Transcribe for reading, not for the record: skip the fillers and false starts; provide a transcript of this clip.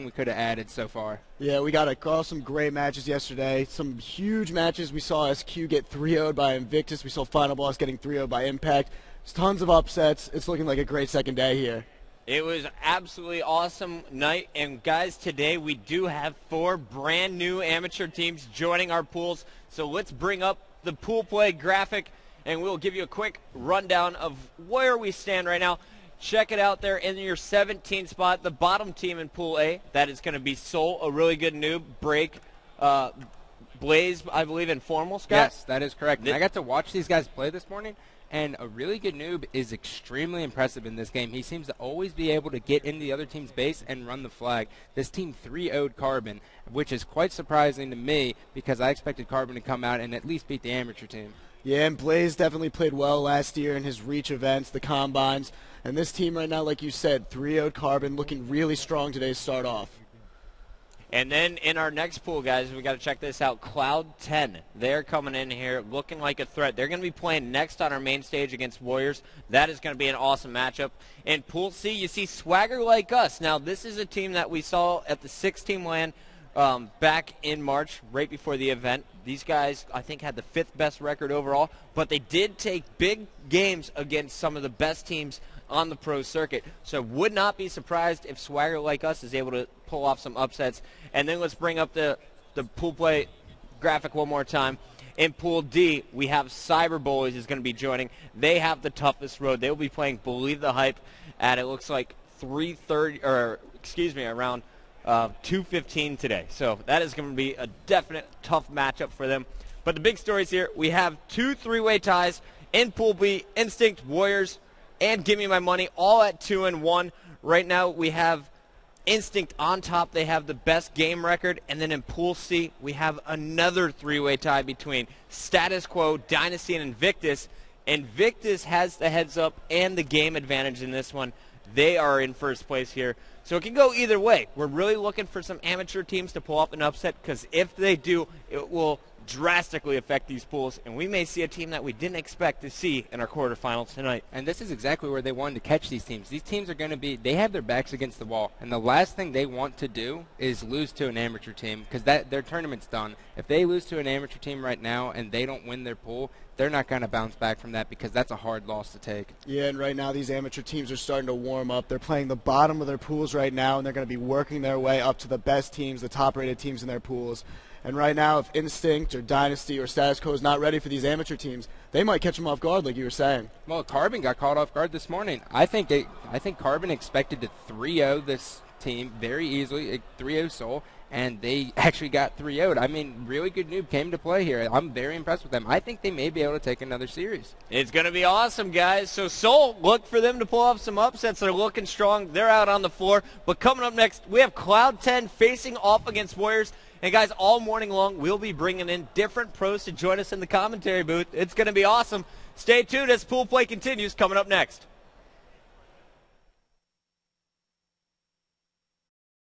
we could have added so far. Yeah, we got some great matches yesterday. Some huge matches. We saw SQ get 3-0'd by Invictus. We saw Final Boss getting 3-0'd by Impact. There's tons of upsets. It's looking like a great second day here. It was absolutely awesome night. And, guys, today we do have 4 brand new amateur teams joining our pools. So let's bring up the pool play graphic, and we'll give you a quick rundown of where we stand right now. Check it out there in your 17th spot, the bottom team in Pool A. That is going to be Soul, a really good noob, Break, Blaze, I believe, and Formal, Scott? Yes, that is correct. And I got to watch these guys play this morning, and a really good noob is extremely impressive in this game. He seems to always be able to get into the other team's base and run the flag. This team 3-0'd Carbon, which is quite surprising to me because I expected Carbon to come out and at least beat the amateur team. Yeah, and Blaze definitely played well last year in his Reach events, the Combines. And this team right now, like you said, 3-0'd Carbon, looking really strong today to start off. And then in our next pool, guys, we got to check this out. Cloud 10, they're coming in here looking like a threat. They're going to be playing next on our main stage against Warriors. That is going to be an awesome matchup. In Pool C, you see Swagger Like Us. Now, this is a team that we saw at the 6-team LAN back in March, right before the event. These guys, I think, had the 5th best record overall, but they did take big games against some of the best teams on the pro circuit. So would not be surprised if Swagger Like Us is able to pull off some upsets. And then let's bring up the pool play graphic one more time. In Pool D, we have Cyber Bullies is going to be joining. They have the toughest road. They will be playing Believe the Hype at, it looks like, around 2:15 today. So that is going to be a definite tough matchup for them. But the big stories here, we have 2 3-way ties in Pool B, Instinct, Warriors, and Give Me My Money, all at 2-1. Right now we have Instinct on top. They have the best game record. And then in Pool C, we have another 3-way tie between Status Quo, Dynasty, and Invictus. Invictus has the heads up and the game advantage in this one. They are in first place here. So it can go either way. We're really looking for some amateur teams to pull off an upset, because if they do, it will drastically affect these pools, and we may see a team that we didn't expect to see in our quarterfinals tonight. And this is exactly where they wanted to catch these teams. These teams are going to be, they have their backs against the wall, and the last thing they want to do is lose to an amateur team, because their tournament's done. If they lose to an amateur team right now and they don't win their pool, they're not going to bounce back from that, because that's a hard loss to take. Yeah, and right now these amateur teams are starting to warm up. They're playing the bottom of their pools right now, and they're going to be working their way up to the best teams, the top-rated teams in their pools. And right now, if Instinct or Dynasty or Status Quo is not ready for these amateur teams, they might catch them off guard, like you were saying. Well, Carbon got caught off guard this morning. I think Carbon expected to 3-0 this team very easily, 3-0 Soul, and they actually got 3-0'd. I mean, really good noob came to play here. I'm very impressed with them. I think they may be able to take another series. It's going to be awesome, guys. So Soul, look for them to pull off some upsets. They're looking strong. They're out on the floor. But coming up next, we have Cloud 10 facing off against Warriors. And, guys, all morning long, we'll be bringing in different pros to join us in the commentary booth. It's going to be awesome. Stay tuned as pool play continues coming up next.